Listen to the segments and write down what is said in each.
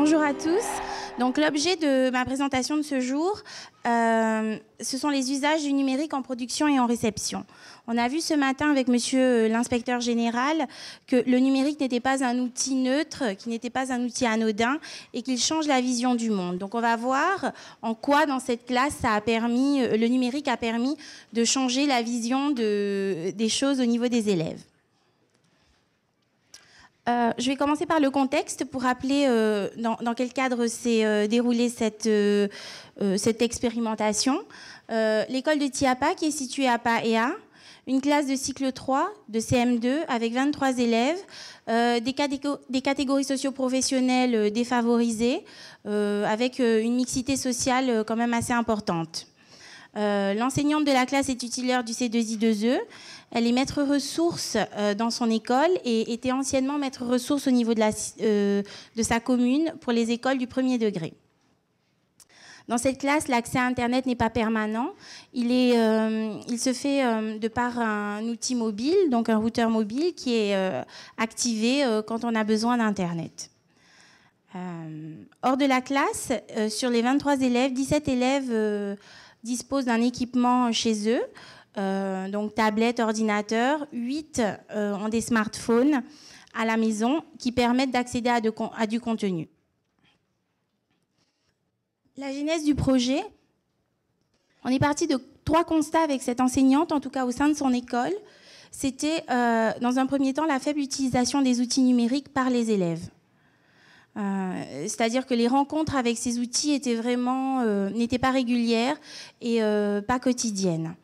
Bonjour à tous. Donc l'objet de ma présentation de ce jour, ce sont les usages du numérique en production et en réception. On a vu ce matin avec monsieur l'inspecteur général que le numérique n'était pas un outil neutre, qui n'était pas un outil anodin et qu'il change la vision du monde. Donc on va voir en quoi dans cette classe le numérique a permis de changer la vision des choses au niveau des élèves. Je vais commencer par le contexte pour rappeler dans quel cadre s'est déroulée cette expérimentation. L'école de Tiapa, qui est située à Paea, une classe de cycle 3, de CM2, avec 23 élèves, des catégories socio-professionnelles défavorisées, avec une mixité sociale quand même assez importante. L'enseignante de la classe est titulaire du C2I2E. Elle est maître ressource dans son école et était anciennement maître ressource au niveau de sa commune pour les écoles du premier degré. Dans cette classe, l'accès à Internet n'est pas permanent. Il se fait de par un outil mobile, donc un routeur mobile qui est activé quand on a besoin d'Internet. Hors de la classe, sur les 23 élèves, 17 élèves disposent d'un équipement chez eux, donc tablette, ordinateur. 8 ont des smartphones à la maison qui permettent d'accéder à du contenu. La genèse du projet, on est parti de 3 constats avec cette enseignante, en tout cas au sein de son école. C'était, dans un premier temps, la faible utilisation des outils numériques par les élèves. C'est-à-dire que les rencontres avec ces outils n'étaient pas régulières et pas quotidiennes.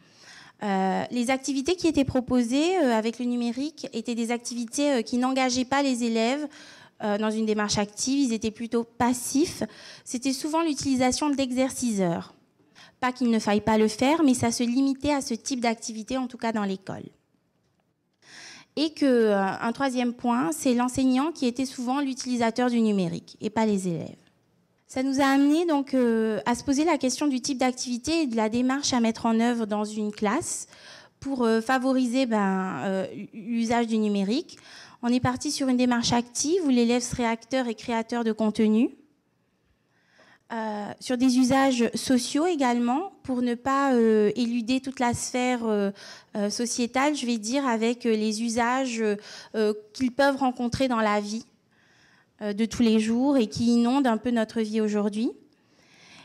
Les activités qui étaient proposées avec le numérique étaient des activités qui n'engageaient pas les élèves dans une démarche active, ils étaient plutôt passifs. C'était souvent l'utilisation d'exerciceurs. Pas qu'il ne faille pas le faire, mais ça se limitait à ce type d'activité, en tout cas dans l'école. Et un troisième point, c'est l'enseignant qui était souvent l'utilisateur du numérique et pas les élèves. Ça nous a amené donc à se poser la question du type d'activité et de la démarche à mettre en œuvre dans une classe pour favoriser l'usage du numérique. On est parti sur une démarche active où l'élève serait acteur et créateur de contenu. Sur des usages sociaux également, pour ne pas éluder toute la sphère sociétale, je vais dire, avec les usages qu'ils peuvent rencontrer dans la vie de tous les jours et qui inondent un peu notre vie aujourd'hui.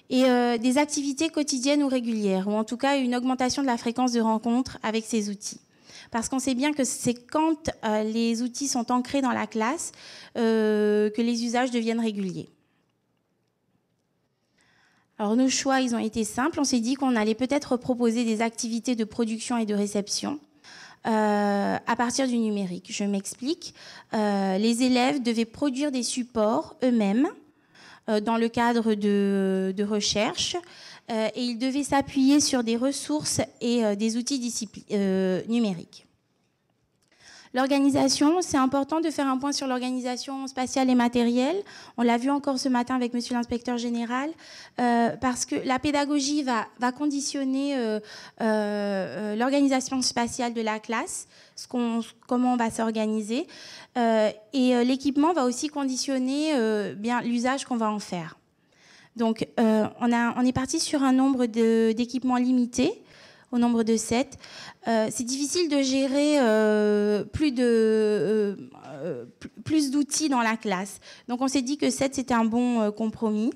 Et des activités quotidiennes ou régulières, ou en tout cas une augmentation de la fréquence de rencontres avec ces outils. Parce qu'on sait bien que c'est quand les outils sont ancrés dans la classe que les usages deviennent réguliers. Alors nos choix, ils ont été simples. On s'est dit qu'on allait peut-être proposer des activités de production et de réception à partir du numérique. Je m'explique. Les élèves devaient produire des supports eux-mêmes dans le cadre de recherche et ils devaient s'appuyer sur des ressources et des outils numériques. L'organisation, c'est important de faire un point sur l'organisation spatiale et matérielle. On l'a vu encore ce matin avec monsieur l'inspecteur général, parce que la pédagogie va conditionner l'organisation spatiale de la classe, comment on va s'organiser, et l'équipement va aussi conditionner bien l'usage qu'on va en faire. Donc, on est parti sur un nombre d'équipements limité, au nombre de 7. C'est difficile de gérer plus d'outils dans la classe. Donc on s'est dit que 7, c'était un bon compromis.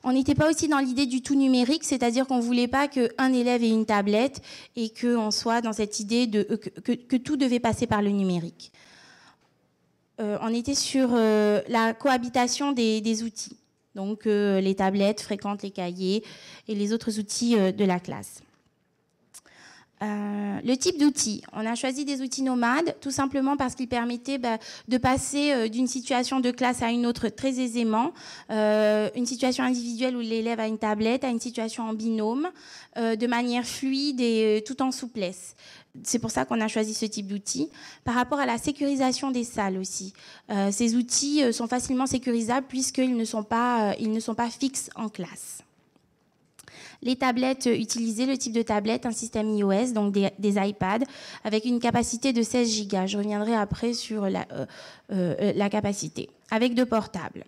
On n'était pas aussi dans l'idée du tout numérique, c'est-à-dire qu'on ne voulait pas qu'un élève ait une tablette et qu'on soit dans cette idée que tout devait passer par le numérique. On était sur la cohabitation des outils. Donc les tablettes fréquentes, les cahiers et les autres outils de la classe. Le type d'outils. On a choisi des outils nomades, tout simplement parce qu'ils permettaient de passer d'une situation de classe à une autre très aisément. Une situation individuelle où l'élève a une tablette, à une situation en binôme, de manière fluide et tout en souplesse. C'est pour ça qu'on a choisi ce type d'outils. Par rapport à la sécurisation des salles aussi. Ces outils sont facilement sécurisables puisqu'ils ne sont pas fixes en classe. Les tablettes utilisées, le type de tablette, un système iOS, donc des iPads, avec une capacité de 16 Go. Je reviendrai après sur la capacité, avec 2 portables.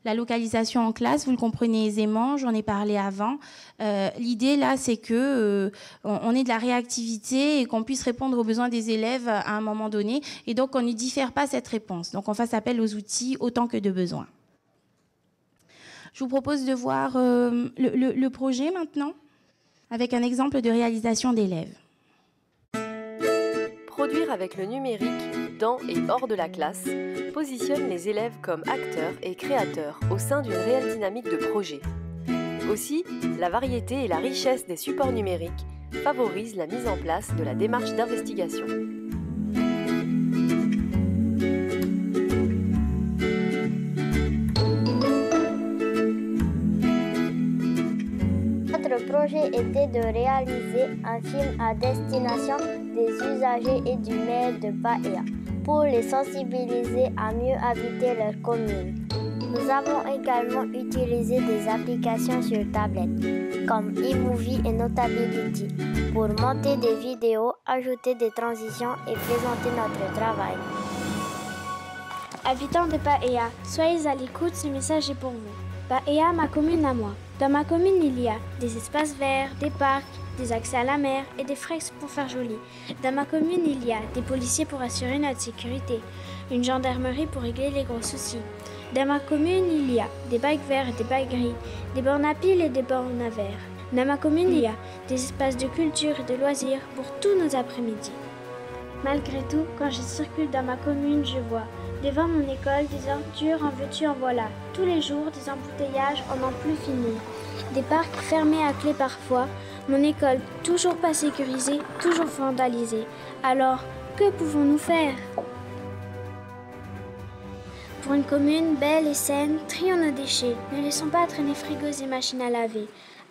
La localisation en classe, vous le comprenez aisément, j'en ai parlé avant. L'idée là, c'est que on ait de la réactivité et qu'on puisse répondre aux besoins des élèves à un moment donné, et donc on ne diffère pas cette réponse. Donc on fasse appel aux outils autant que de besoin. Je vous propose de voir le projet maintenant, avec un exemple de réalisation d'élèves. Produire avec le numérique, dans et hors de la classe, positionne les élèves comme acteurs et créateurs au sein d'une réelle dynamique de projet. Aussi, la variété et la richesse des supports numériques favorisent la mise en place de la démarche d'investigation. Notre projet était de réaliser un film à destination des usagers et du maire de Paea pour les sensibiliser à mieux habiter leur commune. Nous avons également utilisé des applications sur tablette comme eMovie et Notability pour monter des vidéos, ajouter des transitions et présenter notre travail. Habitants de Paea, soyez à l'écoute, ce message est pour vous. Paea, ma commune à moi. Dans ma commune, il y a des espaces verts, des parcs, des accès à la mer et des fresques pour faire joli. Dans ma commune, il y a des policiers pour assurer notre sécurité, une gendarmerie pour régler les gros soucis. Dans ma commune, il y a des bikes verts et des bikes gris, des bornes à piles et des bornes à verre. Dans ma commune, il y a des espaces de culture et de loisirs pour tous nos après-midi. Malgré tout, quand je circule dans ma commune, je vois devant mon école des ordures en veux-tu en voilà. Tous les jours, des embouteillages en n'en plus finir. Des parcs fermés à clé parfois. Mon école toujours pas sécurisée, toujours vandalisée. Alors, que pouvons-nous faire ? Pour une commune belle et saine, trions nos déchets. Ne laissons pas traîner frigos et machines à laver.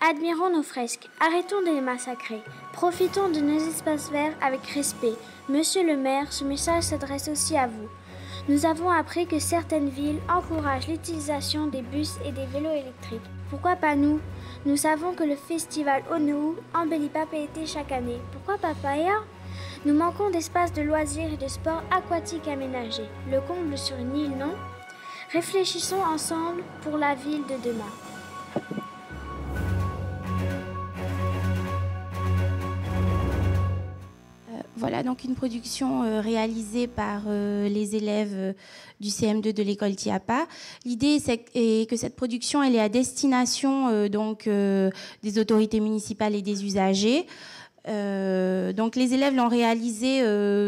Admirons nos fresques. Arrêtons de les massacrer. Profitons de nos espaces verts avec respect. Monsieur le maire, ce message s'adresse aussi à vous. Nous avons appris que certaines villes encouragent l'utilisation des bus et des vélos électriques. Pourquoi pas nous ? Nous savons que le festival Onou embellit Papeete chaque année. Pourquoi pas Paea ? Nous manquons d'espaces de loisirs et de sports aquatiques aménagés. Le comble sur une île, non ? Réfléchissons ensemble pour la ville de demain. Voilà donc une production réalisée par les élèves du CM2 de l'école Tiapa. L'idée est que cette production elle est à destination des autorités municipales et des usagers. Donc les élèves l'ont réalisée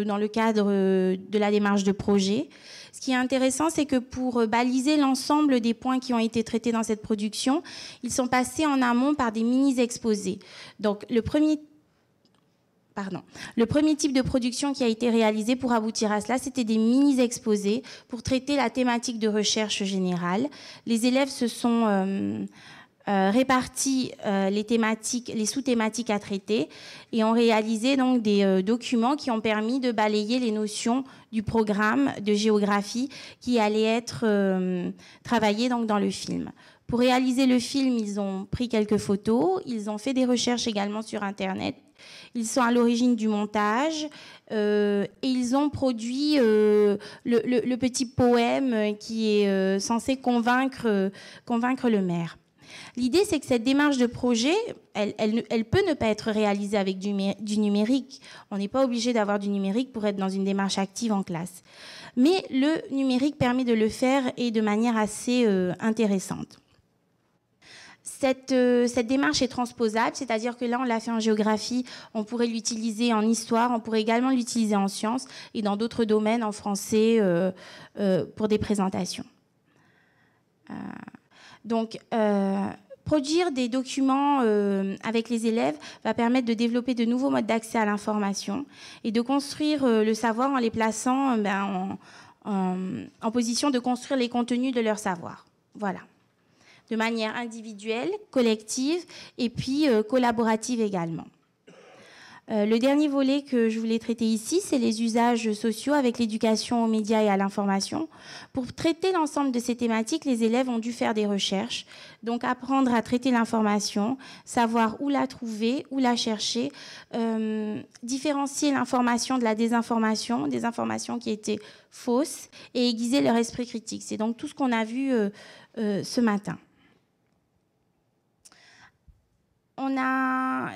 dans le cadre de la démarche de projet. Ce qui est intéressant, c'est que pour baliser l'ensemble des points qui ont été traités dans cette production, ils sont passés en amont par des mini-exposés. Donc le premier type de production qui a été réalisé pour aboutir à cela, c'était des mini-exposés pour traiter la thématique de recherche générale. Les élèves se sont répartis les sous-thématiques à traiter et ont réalisé donc des documents qui ont permis de balayer les notions du programme de géographie qui allait être travaillé donc dans le film. Pour réaliser le film, ils ont pris quelques photos, ils ont fait des recherches également sur Internet. Ils sont à l'origine du montage et ils ont produit le petit poème qui est censé convaincre le maire. L'idée, c'est que cette démarche de projet, elle peut ne pas être réalisée avec du numérique. On n'est pas obligé d'avoir du numérique pour être dans une démarche active en classe. Mais le numérique permet de le faire et de manière assez intéressante. Cette démarche est transposable, c'est-à-dire que là, on l'a fait en géographie, on pourrait l'utiliser en histoire, on pourrait également l'utiliser en sciences et dans d'autres domaines, en français, pour des présentations. Produire des documents avec les élèves va permettre de développer de nouveaux modes d'accès à l'information et de construire le savoir en les plaçant en position de construire les contenus de leur savoir. Voilà. De manière individuelle, collective et puis collaborative également. Le dernier volet que je voulais traiter ici, c'est les usages sociaux avec l'éducation aux médias et à l'information. Pour traiter l'ensemble de ces thématiques, les élèves ont dû faire des recherches, donc apprendre à traiter l'information, savoir où la trouver, où la chercher, différencier l'information de la désinformation, des informations qui étaient fausses, et aiguiser leur esprit critique. C'est donc tout ce qu'on a vu ce matin. On a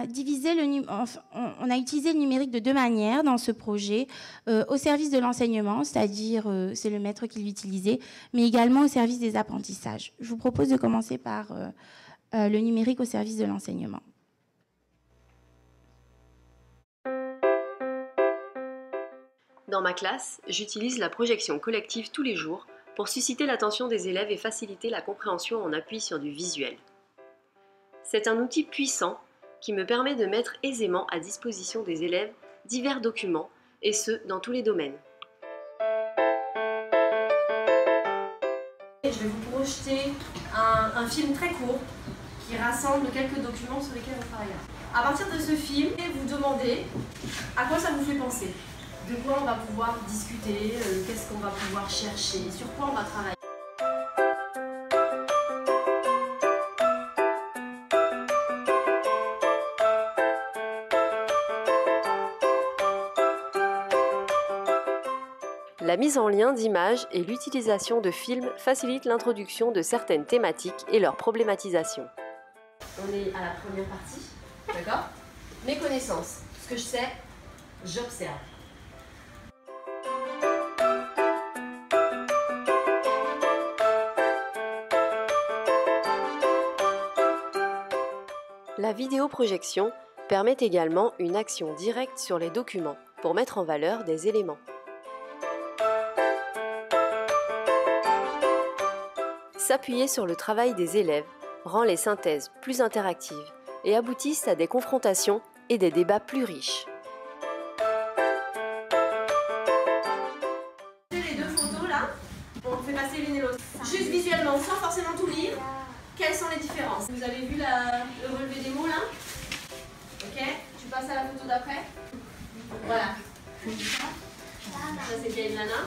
utilisé le numérique de deux manières dans ce projet, au service de l'enseignement, c'est-à-dire c'est le maître qui l'utilisait, mais également au service des apprentissages. Je vous propose de commencer par le numérique au service de l'enseignement. Dans ma classe, j'utilise la projection collective tous les jours pour susciter l'attention des élèves et faciliter la compréhension en appui sur du visuel. C'est un outil puissant qui me permet de mettre aisément à disposition des élèves divers documents, et ce, dans tous les domaines. Je vais vous projeter un film très court qui rassemble quelques documents sur lesquels on travaille. À partir de ce film, vous demandez à quoi ça vous fait penser, de quoi on va pouvoir discuter, qu'est-ce qu'on va pouvoir chercher, sur quoi on va travailler. La mise en lien d'images et l'utilisation de films facilitent l'introduction de certaines thématiques et leur problématisation. On est à la première partie, d'accord? Mes connaissances, ce que je sais, j'observe. La vidéoprojection permet également une action directe sur les documents pour mettre en valeur des éléments. S'appuyer sur le travail des élèves rend les synthèses plus interactives et aboutissent à des confrontations et des débats plus riches. Les deux photos là, on fait passer l'une et l'autre. Juste visuellement, sans forcément tout lire, quelles sont les différences? Vous avez vu le relevé des mots là? Ok, tu passes à la photo d'après. Voilà. Ça c'est vieille nana.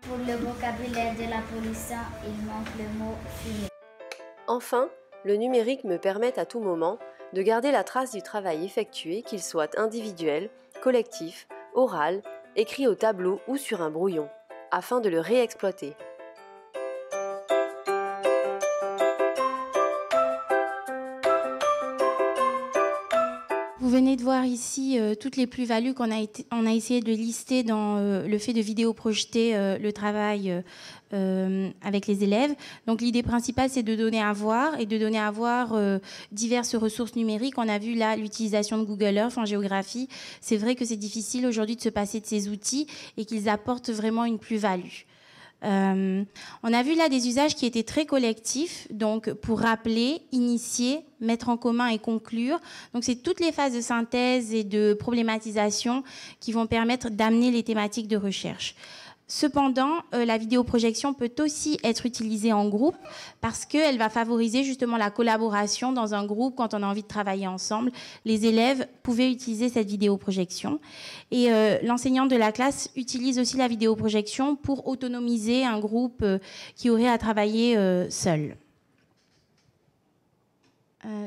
Pour le vocabulaire de la police, il manque le mot fini. Enfin, le numérique me permet à tout moment de garder la trace du travail effectué, qu'il soit individuel, collectif, oral, écrit au tableau ou sur un brouillon, afin de le réexploiter. Vous venez de voir ici toutes les plus-values qu'on a essayé de lister dans le fait de vidéo-projeter le travail avec les élèves. Donc l'idée principale, c'est de donner à voir et de donner à voir diverses ressources numériques. On a vu là l'utilisation de Google Earth en géographie. C'est vrai que c'est difficile aujourd'hui de se passer de ces outils et qu'ils apportent vraiment une plus-value. On a vu là des usages qui étaient très collectifs, donc pour rappeler, initier, mettre en commun et conclure. Donc c'est toutes les phases de synthèse et de problématisation qui vont permettre d'amener les thématiques de recherche. Cependant, la vidéoprojection peut aussi être utilisée en groupe parce qu'elle va favoriser justement la collaboration dans un groupe quand on a envie de travailler ensemble. Les élèves pouvaient utiliser cette vidéoprojection. Et l'enseignante de la classe utilise aussi la vidéoprojection pour autonomiser un groupe qui aurait à travailler seul.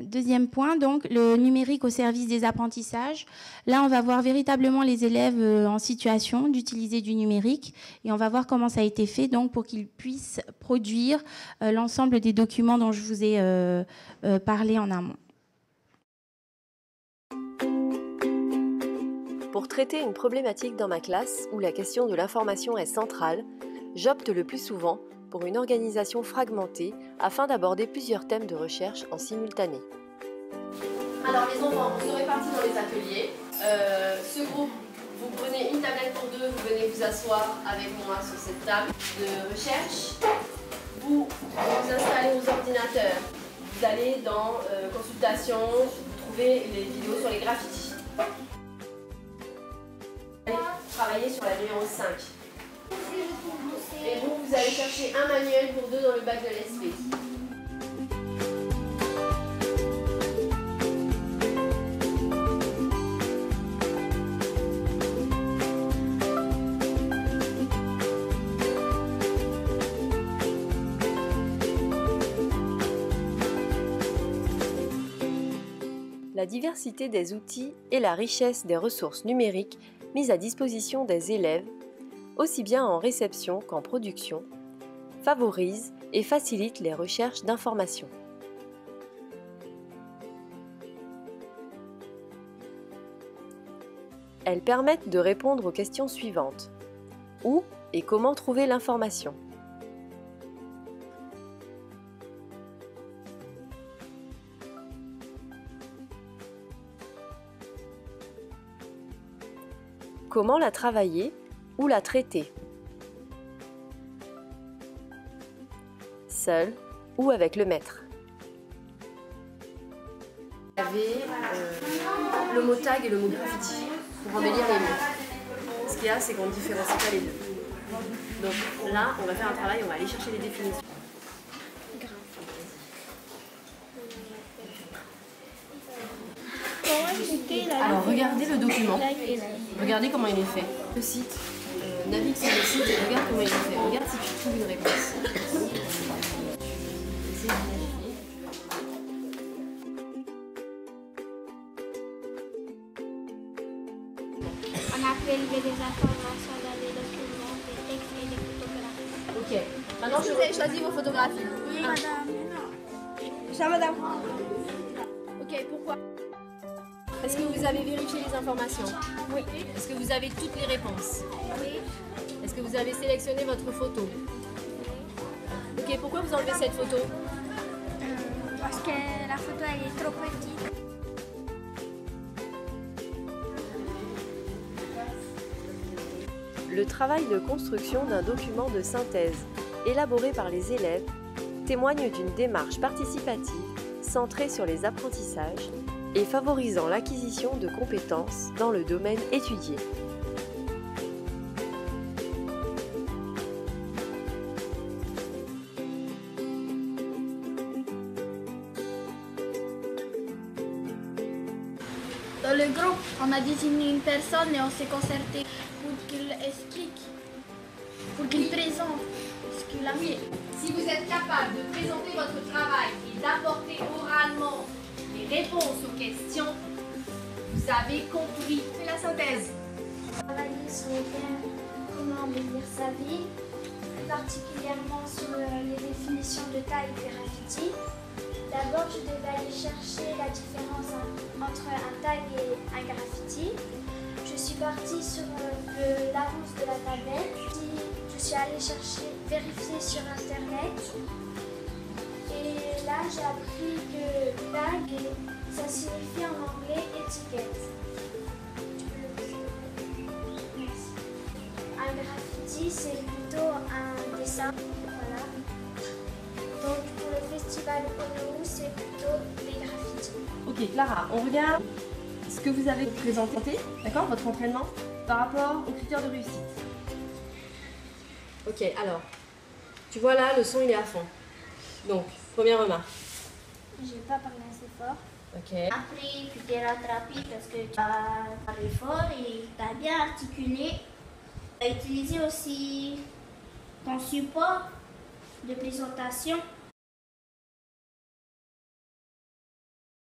Deuxième point, donc, le numérique au service des apprentissages. Là, on va voir véritablement les élèves en situation d'utiliser du numérique et on va voir comment ça a été fait donc, pour qu'ils puissent produire l'ensemble des documents dont je vous ai parlé en amont. Pour traiter une problématique dans ma classe où la question de l'information est centrale, j'opte le plus souvent pour une organisation fragmentée afin d'aborder plusieurs thèmes de recherche en simultané. Alors les enfants, on se répartit dans les ateliers. Ce groupe, vous prenez une tablette pour deux, vous venez vous asseoir avec moi sur cette table de recherche. Vous vous installez aux ordinateurs. Vous allez dans consultation, vous trouvez les vidéos sur les graffitis. Vous allez travailler sur la numéro 5. Et vous allez chercher un manuel pour deux dans le bac de l'ESP. La La diversité des outils et la richesse des ressources numériques mises à disposition des élèves, aussi bien en réception qu'en production, favorisent et facilitent les recherches d'informations. Elles permettent de répondre aux questions suivantes. Où et comment trouver l'information? Comment la travailler ou la traiter? Seul ou avec le maître? Vous avez le mot tag et le mot graffiti pour embellir les mots. Ce qu'il y a, c'est qu'on ne différencie pas les deux. Donc là, on va faire un travail, on va aller chercher les définitions. Alors regardez le document, regardez comment il est fait. Le site, navigue sur le site et regarde comment il est fait. Regarde si tu trouves une réponse. On a prélevé des informations dans les documents, des textes et des photographies. Ok, maintenant je vais choisir vos photographies. Oui, madame. Ça, madame. Ok, pourquoi? Est-ce que vous avez vérifié les informations? Oui. Est-ce que vous avez toutes les réponses? Oui. Est-ce que vous avez sélectionné votre photo? Ok, pourquoi vous enlevez cette photo? Parce que la photo, elle est trop petite. Le travail de construction d'un document de synthèse élaboré par les élèves témoigne d'une démarche participative centrée sur les apprentissages et favorisant l'acquisition de compétences dans le domaine étudié. Dans le groupe, on a désigné une personne et on s'est concerté pour qu'il explique, pour qu'il présente ce qu'il a mis. Si vous êtes capable de présenter votre travail et d'apporter oralement les réponses aux questions, vous avez compris. Faites la synthèse. Travailler sur les thèmes comment embellir sa vie, plus particulièrement sur les définitions de taille et graffiti. D'abord, je devais aller chercher la différence entre un tag et un graffiti. Je suis partie sur l'annonce de la tablette. Je suis allée vérifier sur internet. Et là, j'ai appris que tag, ça signifie en anglais étiquette. Un graffiti, c'est plutôt un dessin. Voilà. Donc pour le festival Ono, c'est plutôt les graffitis. Ok, Clara, on regarde ce que vous avez présenté, d'accord, votre entraînement, par rapport aux critères de réussite. Ok, alors, tu vois là, le son il est à fond. Donc, première remarque. J'ai pas parlé assez fort. Ok. Après, tu t'es rattrapé parce que tu as parlé fort et tu as bien articulé. Tu as utilisé aussi ton support de présentation.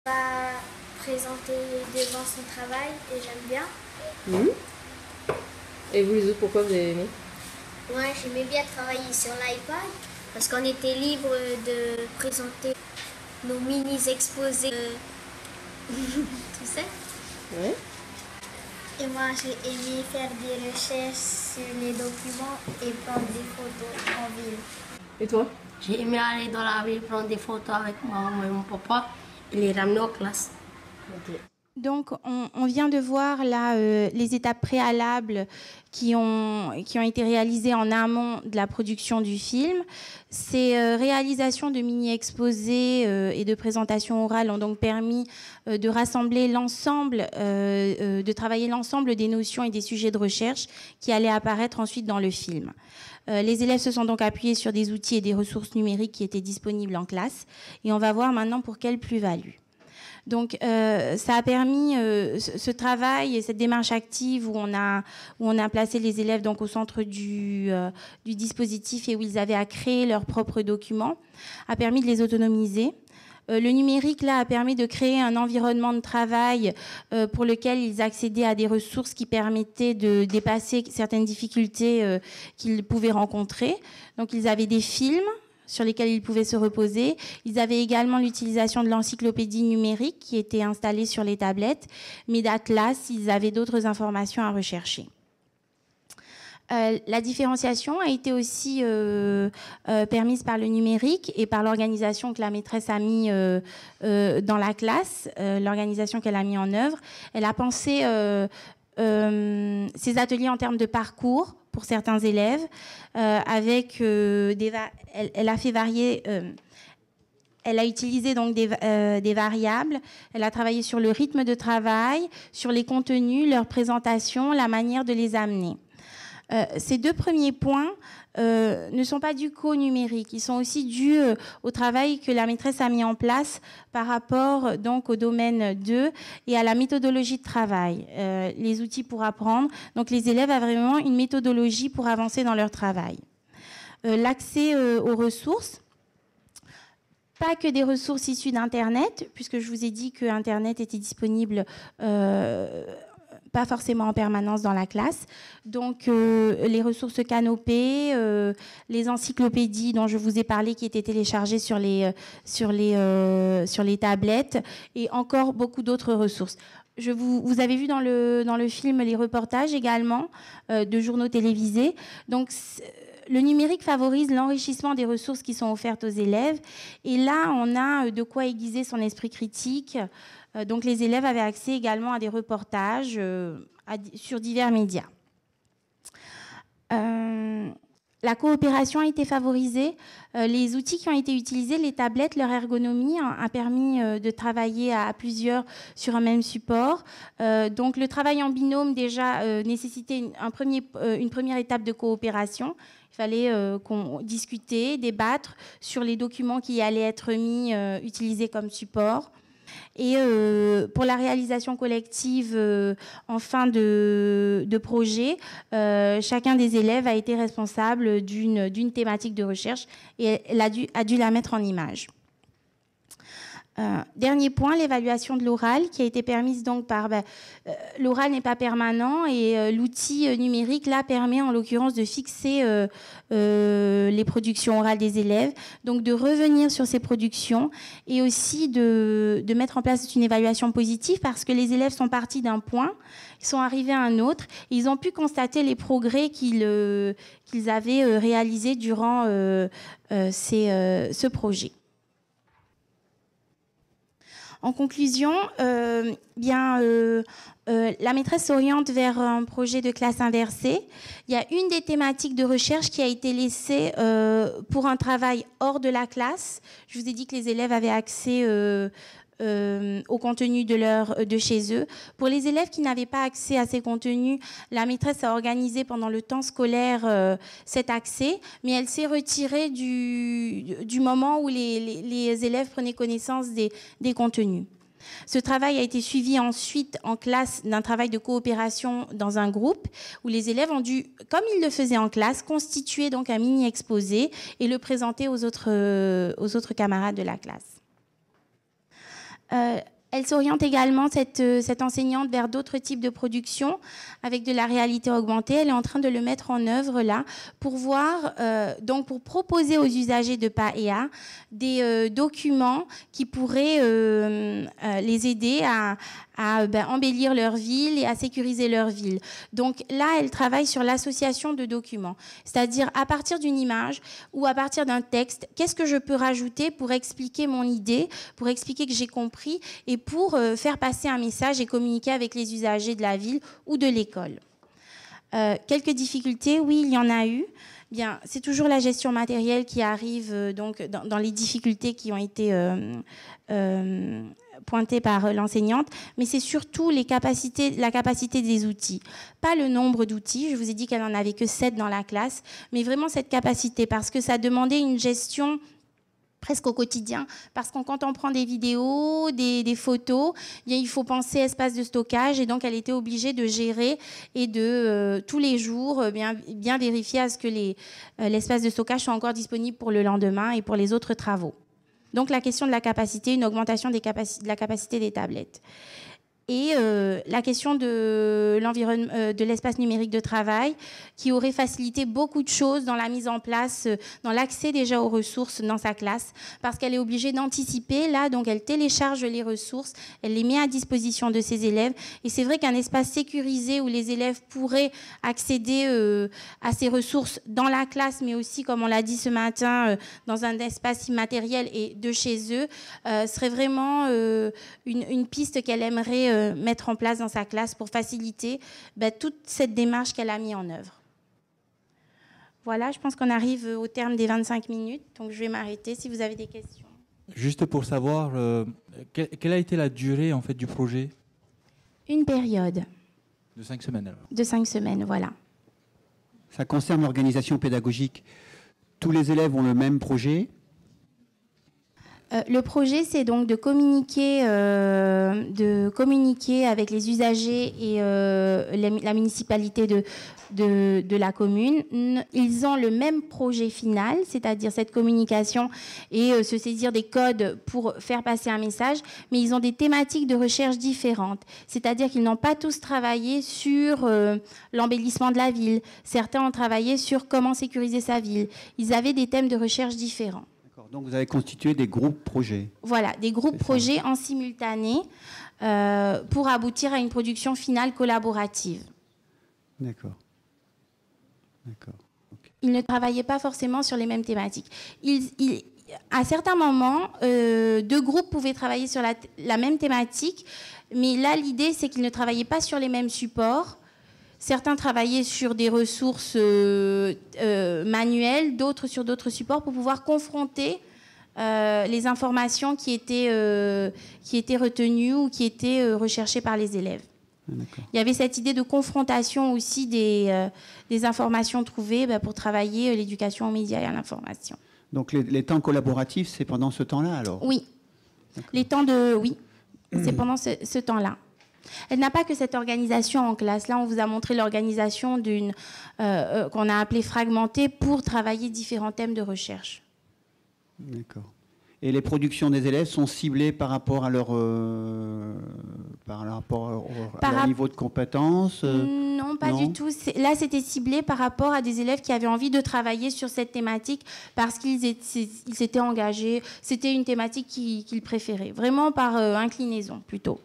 On va présenter devant son travail et j'aime bien. Et vous les autres, pourquoi vous avez aimé? Moi, j'aimais bien travailler sur l'iPad parce qu'on était libre de présenter nos mini-exposés, tout ça. Ouais. Et moi, j'ai aimé faire des recherches sur les documents et prendre des photos en ville. Et toi? J'ai aimé aller dans la ville prendre des photos avec ma maman et mon papa et les ramener en classe. Ok. Donc, on vient de voir là les étapes préalables qui ont été réalisées en amont de la production du film. Ces réalisations de mini-exposés et de présentations orales ont donc permis de rassembler l'ensemble, de travailler l'ensemble des notions et des sujets de recherche qui allaient apparaître ensuite dans le film. Les élèves se sont donc appuyés sur des outils et des ressources numériques qui étaient disponibles en classe. Et on va voir maintenant pour quelle plus-value. Donc, ça a permis ce travail et cette démarche active où on a placé les élèves donc au centre du dispositif et où ils avaient à créer leurs propres documents, a permis de les autonomiser, Le numérique, là, a permis de créer un environnement de travail pour lequel ils accédaient à des ressources qui permettaient de dépasser certaines difficultés qu'ils pouvaient rencontrer. Donc, ils avaient des films sur lesquels ils pouvaient se reposer. Ils avaient également l'utilisation de l'encyclopédie numérique qui était installée sur les tablettes, mais d'Atlas, ils avaient d'autres informations à rechercher. La différenciation a été aussi permise par le numérique et par l'organisation que la maîtresse a mis dans la classe, l'organisation qu'elle a mis en œuvre. Elle a pensé ces ateliers en termes de parcours pour certains élèves, avec elle a fait varier. Elle a utilisé donc des variables. Elle a travaillé sur le rythme de travail, sur les contenus, leur présentation, la manière de les amener. Ces deux premiers points ne sont pas dus qu'au numérique, ils sont aussi dus au travail que la maîtresse a mis en place par rapport donc au domaine 2 et à la méthodologie de travail, les outils pour apprendre. Donc les élèves avaient vraiment une méthodologie pour avancer dans leur travail. L'accès aux ressources. Pas que des ressources issues d'Internet, puisque je vous ai dit que Internet était disponible pas forcément en permanence dans la classe. Donc, les ressources canopées, les encyclopédies dont je vous ai parlé qui étaient téléchargées sur les tablettes et encore beaucoup d'autres ressources. Vous avez vu dans le film les reportages également de journaux télévisés. Donc, le numérique favorise l'enrichissement des ressources qui sont offertes aux élèves. Et là, on a de quoi aiguiser son esprit critique. Donc, les élèves avaient accès également à des reportages sur divers médias. La coopération a été favorisée. Les outils qui ont été utilisés, les tablettes, leur ergonomie a permis de travailler à plusieurs sur un même support. Donc, le travail en binôme, déjà, nécessitait une première étape de coopération. Il fallait discuter, débattre sur les documents qui allaient être utilisés comme support. Et pour la réalisation collective en fin de projet, chacun des élèves a été responsable d'une thématique de recherche et elle a dû la mettre en image. Dernier point, l'évaluation de l'oral qui a été permise donc par... l'oral n'est pas permanent et l'outil numérique là permet en l'occurrence de fixer les productions orales des élèves, donc de revenir sur ces productions et aussi de mettre en place une évaluation positive parce que les élèves sont partis d'un point, ils sont arrivés à un autre, et ils ont pu constater les progrès qu'ils avaient réalisés durant ce projet. En conclusion, la maîtresse s'oriente vers un projet de classe inversée. Il y a une des thématiques de recherche qui a été laissée pour un travail hors de la classe. Je vous ai dit que les élèves avaient accès au contenu de chez eux. Pour les élèves qui n'avaient pas accès à ces contenus, la maîtresse a organisé pendant le temps scolaire cet accès, mais elle s'est retirée du moment où les élèves prenaient connaissance des contenus. Ce travail a été suivi ensuite en classe d'un travail de coopération dans un groupe où les élèves ont dû, comme ils le faisaient en classe, constituer donc un mini-exposé et le présenter aux autres camarades de la classe. Elle s'oriente également, cette enseignante, vers d'autres types de production avec de la réalité augmentée. Elle est en train de le mettre en œuvre là pour voir, donc pour proposer aux usagers de PAEA des documents qui pourraient les aider à embellir leur ville et à sécuriser leur ville. Donc là, elle travaille sur l'association de documents, c'est-à-dire à partir d'une image ou à partir d'un texte, qu'est-ce que je peux rajouter pour expliquer mon idée, pour expliquer que j'ai compris et pour faire passer un message et communiquer avec les usagers de la ville ou de l'école. Quelques difficultés, oui, il y en a eu. Bien, c'est toujours la gestion matérielle qui arrive donc dans les difficultés qui ont été pointées par l'enseignante, mais c'est surtout la capacité des outils. Pas le nombre d'outils, je vous ai dit qu'elle n'en avait que 7 dans la classe, mais vraiment cette capacité, parce que ça demandait une gestion presque au quotidien, parce que quand on prend des vidéos, des photos, bien, il faut penser espace de stockage, et donc elle était obligée de gérer et de tous les jours bien vérifier à ce que l'espace de stockage soit encore disponible pour le lendemain et pour les autres travaux. Donc la question de la capacité, une augmentation de la capacité des tablettes. Et la question de l'espace numérique de travail qui aurait facilité beaucoup de choses dans la mise en place, dans l'accès déjà aux ressources dans sa classe, parce qu'elle est obligée d'anticiper là, donc elle télécharge les ressources, elle les met à disposition de ses élèves. Et c'est vrai qu'un espace sécurisé où les élèves pourraient accéder à ces ressources dans la classe, mais aussi, comme on l'a dit ce matin, dans un espace immatériel et de chez eux, serait vraiment une piste qu'elle aimerait mettre en place dans sa classe pour faciliter toute cette démarche qu'elle a mise en œuvre. Voilà, je pense qu'on arrive au terme des 25 minutes, donc je vais m'arrêter si vous avez des questions. Juste pour savoir, quelle a été la durée en fait, du projet? Une période. De 5 semaines alors. De 5 semaines, voilà. Ça concerne l'organisation pédagogique. Tous les élèves ont le même projet? Le projet, c'est donc de communiquer avec les usagers et la municipalité de la commune. Ils ont le même projet final, c'est-à-dire cette communication et se saisir des codes pour faire passer un message, mais ils ont des thématiques de recherche différentes. C'est-à-dire qu'ils n'ont pas tous travaillé sur l'embellissement de la ville. Certains ont travaillé sur comment sécuriser sa ville. Ils avaient des thèmes de recherche différents. Donc vous avez constitué des groupes projets. Voilà, des groupes projets en simultané pour aboutir à une production finale collaborative. D'accord. D'accord. Okay. Ils ne travaillaient pas forcément sur les mêmes thématiques. À certains moments, deux groupes pouvaient travailler sur la même thématique, mais là, l'idée, c'est qu'ils ne travaillaient pas sur les mêmes supports. Certains travaillaient sur des ressources manuelles, d'autres sur d'autres supports pour pouvoir confronter les informations qui étaient retenues ou qui étaient recherchées par les élèves. Il y avait cette idée de confrontation aussi des informations trouvées pour travailler l'éducation aux médias et à l'information. Donc les temps collaboratifs, c'est pendant ce temps-là alors? Oui. Oui, c'est pendant ce temps-là. Elle n'a pas que cette organisation en classe. Là, on vous a montré l'organisation qu'on a appelée fragmentée pour travailler différents thèmes de recherche. D'accord. Et les productions des élèves sont ciblées par rapport à leur niveau de compétence? Non, pas du tout. Là, c'était ciblé par rapport à des élèves qui avaient envie de travailler sur cette thématique parce qu'ils s'étaient engagés. C'était une thématique qu'ils préféraient. Vraiment par inclinaison, plutôt.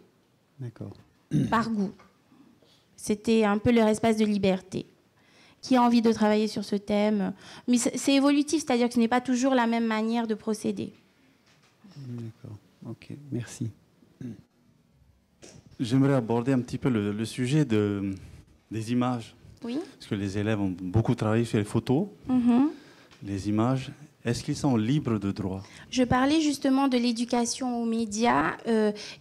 D'accord. Par goût. C'était un peu leur espace de liberté. Qui a envie de travailler sur ce thème? Mais c'est évolutif, c'est-à-dire que ce n'est pas toujours la même manière de procéder. D'accord. Ok, merci. J'aimerais aborder un petit peu le sujet des images. Oui. Parce que les élèves ont beaucoup travaillé sur les photos, les images. Est-ce qu'ils sont libres de droit? Je parlais justement de l'éducation aux médias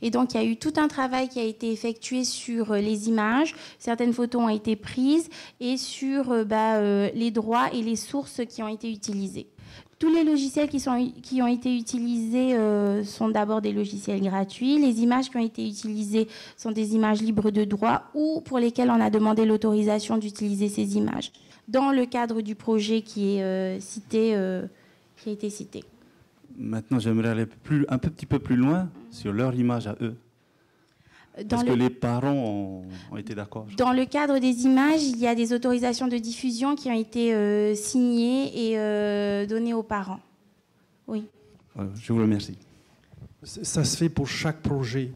et donc il y a eu tout un travail qui a été effectué sur les images. Certaines photos ont été prises et sur les droits et les sources qui ont été utilisées. Tous les logiciels qui ont été utilisés sont d'abord des logiciels gratuits. Les images qui ont été utilisées sont des images libres de droit ou pour lesquelles on a demandé l'autorisation d'utiliser ces images. Dans le cadre du projet qui est cité... qui a été cité. Maintenant, j'aimerais aller un petit peu plus loin sur leur image à eux. Est-ce que les parents ont été d'accord? Dans le cadre des images, il y a des autorisations de diffusion qui ont été signées et données aux parents. Oui. Je vous remercie. Ça se fait pour chaque projet.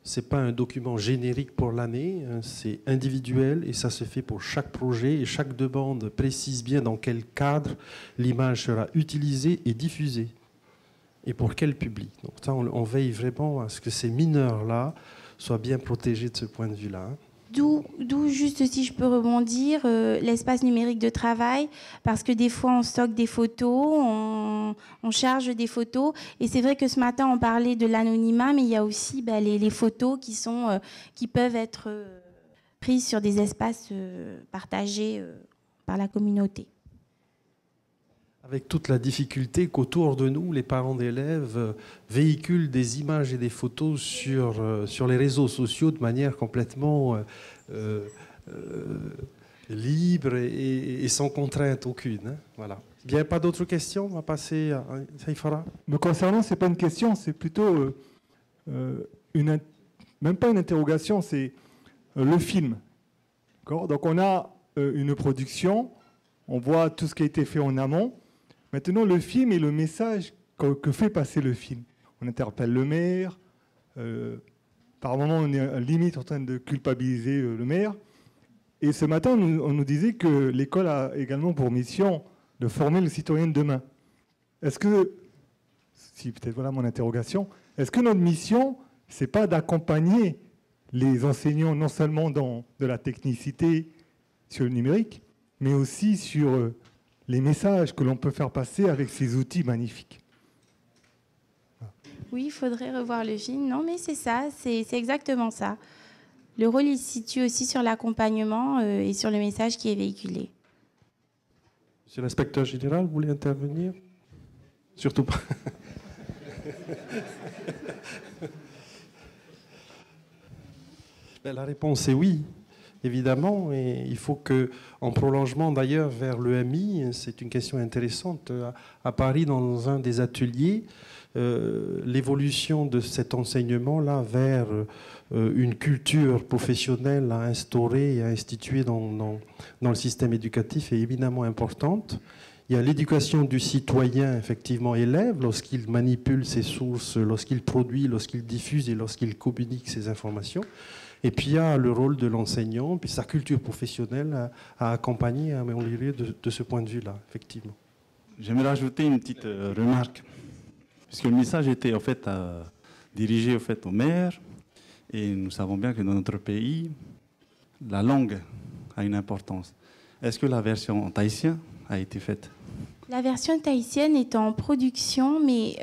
Ce n'est pas un document générique pour l'année, c'est individuel et ça se fait pour chaque projet et chaque demande précise bien dans quel cadre l'image sera utilisée et diffusée et pour quel public. Donc ça, on veille vraiment à ce que ces mineurs-là soient bien protégés de ce point de vue-là. D'où, juste si je peux rebondir, l'espace numérique de travail, parce que des fois on stocke des photos, on charge des photos, et c'est vrai que ce matin on parlait de l'anonymat, mais il y a aussi les photos qui peuvent être prises sur des espaces partagés par la communauté. Avec toute la difficulté qu'autour de nous, les parents d'élèves véhiculent des images et des photos sur les réseaux sociaux de manière complètement libre et sans contrainte aucune. Hein. Voilà. Bien, pas d'autres questions? On va passer à Saïfara. Me concernant, ce n'est pas une question, c'est plutôt même pas une interrogation, c'est le film. Donc on a une production, on voit tout ce qui a été fait en amont. Maintenant, le film et le message que fait passer le film. On interpelle le maire. Par moments, on est limite en train de culpabiliser le maire. Et ce matin, on nous disait que l'école a également pour mission de former le citoyen de demain. Est-ce que, si peut-être voilà mon interrogation, est-ce que notre mission, c'est pas d'accompagner les enseignants non seulement dans de la technicité sur le numérique, mais aussi sur les messages que l'on peut faire passer avec ces outils magnifiques? Oui, il faudrait revoir le film. Non, mais c'est ça, c'est exactement ça. Le rôle, il se situe aussi sur l'accompagnement et sur le message qui est véhiculé. Monsieur l'inspecteur général, vous voulez intervenir? Surtout pas. La réponse est oui, évidemment. Et il faut que, en prolongement d'ailleurs vers l'EMI, c'est une question intéressante. À Paris, dans un des ateliers, l'évolution de cet enseignement-là vers une culture professionnelle à instaurer et à instituer dans le système éducatif est éminemment importante. Il y a l'éducation du citoyen, effectivement, élève, lorsqu'il manipule ses sources, lorsqu'il produit, lorsqu'il diffuse et lorsqu'il communique ses informations. Et puis il y a le rôle de l'enseignant, puis sa culture professionnelle à accompagner, à améliorer de ce point de vue-là, effectivement. J'aimerais ajouter une petite remarque, puisque le message était en fait dirigé au maire, et nous savons bien que dans notre pays, la langue a une importance. Est-ce que la version tahitienne a été faite? La version tahitienne est en production, mais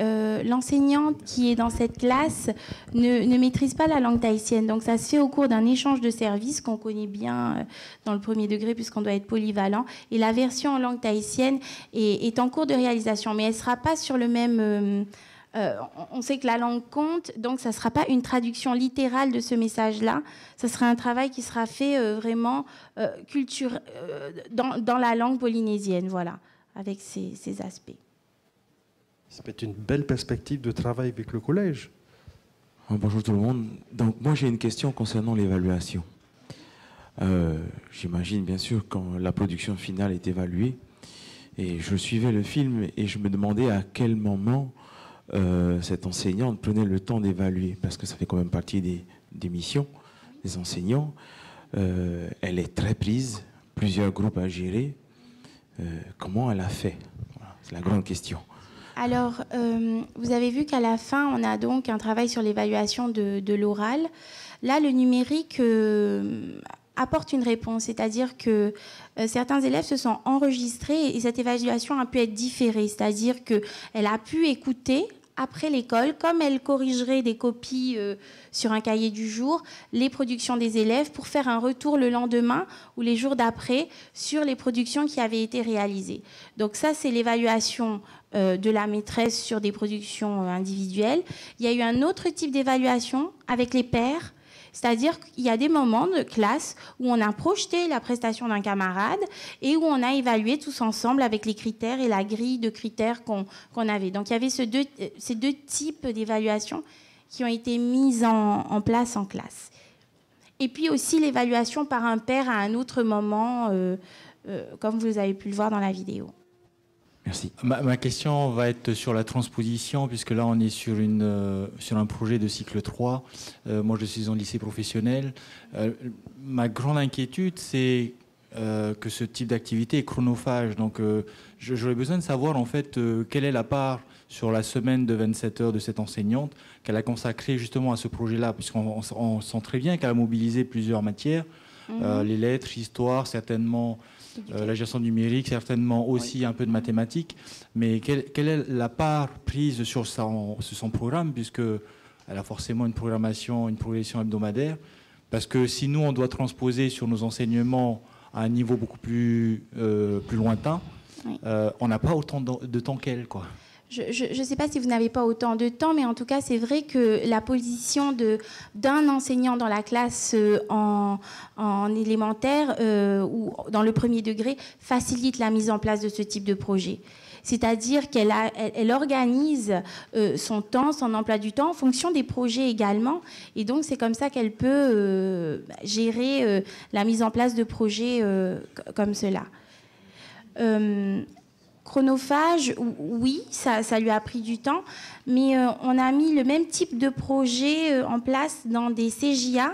l'enseignante qui est dans cette classe ne maîtrise pas la langue tahitienne. Donc ça se fait au cours d'un échange de services qu'on connaît bien dans le premier degré puisqu'on doit être polyvalent. Et la version en langue tahitienne est en cours de réalisation, mais elle ne sera pas sur le même... on sait que la langue compte, donc ça ne sera pas une traduction littérale de ce message-là. Ça sera un travail qui sera fait vraiment dans la langue polynésienne, voilà, avec ces aspects. Ça peut être une belle perspective de travail avec le collège. Bonjour tout le monde. Donc moi j'ai une question concernant l'évaluation. J'imagine bien sûr quand la production finale est évaluée, et je suivais le film et je me demandais à quel moment cette enseignante prenait le temps d'évaluer, parce que ça fait quand même partie des missions des enseignants. Elle est très prise, plusieurs groupes à gérer. Comment elle a fait? Voilà, c'est la grande question. Alors, vous avez vu qu'à la fin, on a donc un travail sur l'évaluation de l'oral. Là, le numérique apporte une réponse, c'est-à-dire que certains élèves se sont enregistrés et cette évaluation a pu être différée, c'est-à-dire qu'elle a pu écouter après l'école, comme elle corrigerait des copies sur un cahier du jour, les productions des élèves pour faire un retour le lendemain ou les jours d'après sur les productions qui avaient été réalisées. Donc ça, c'est l'évaluation de la maîtresse sur des productions individuelles. Il y a eu un autre type d'évaluation avec les pairs. C'est-à-dire qu'il y a des moments de classe où on a projeté la prestation d'un camarade et où on a évalué tous ensemble avec les critères et la grille de critères qu'on avait. Donc il y avait ces deux types d'évaluation qui ont été mises en place en classe. Et puis aussi l'évaluation par un pair à un autre moment, comme vous avez pu le voir dans la vidéo. Merci. Ma question va être sur la transposition, puisque là on est sur un projet de cycle 3. Moi je suis en lycée professionnel. Ma grande inquiétude, c'est que ce type d'activité est chronophage. Donc j'aurais besoin de savoir en fait quelle est la part sur la semaine de 27 heures de cette enseignante qu'elle a consacrée justement à ce projet-là, puisqu'on sent très bien qu'elle a mobilisé plusieurs matières, les lettres, histoire, certainement... la gestion numérique, certainement aussi un peu de mathématiques, mais quelle est la part prise sur son programme, puisqu'elle a forcément une programmation, une progression hebdomadaire, parce que si nous, on doit transposer sur nos enseignements à un niveau beaucoup plus lointain, on n'a pas autant de temps qu'elle, quoi. Je ne sais pas si vous n'avez pas autant de temps, mais en tout cas, c'est vrai que la position d'un enseignant dans la classe en élémentaire ou dans le premier degré facilite la mise en place de ce type de projet. C'est-à-dire qu'elle organise son temps, son emploi du temps en fonction des projets également. Et donc, c'est comme ça qu'elle peut gérer la mise en place de projets comme cela. Chronophage, oui, ça lui a pris du temps, mais on a mis le même type de projet en place dans des CJA,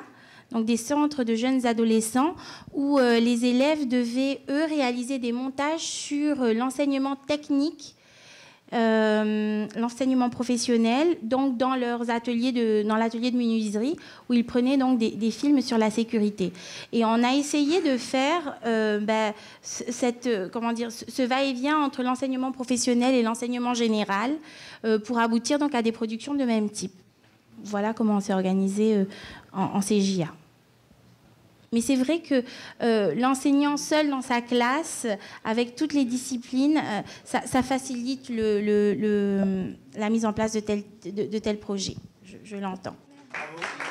donc des centres de jeunes adolescents, où les élèves devaient, eux, réaliser des montages sur l'enseignement technique, l'enseignement professionnel, donc dans leurs ateliers dans l'atelier de menuiserie, où ils prenaient donc des films sur la sécurité. Et on a essayé de faire ce va-et-vient entre l'enseignement professionnel et l'enseignement général pour aboutir donc à des productions de même type. Voilà comment on s'est organisé en CJA. Mais c'est vrai que l'enseignant seul dans sa classe, avec toutes les disciplines, ça facilite la mise en place de tels projets. Je l'entends. Bravo.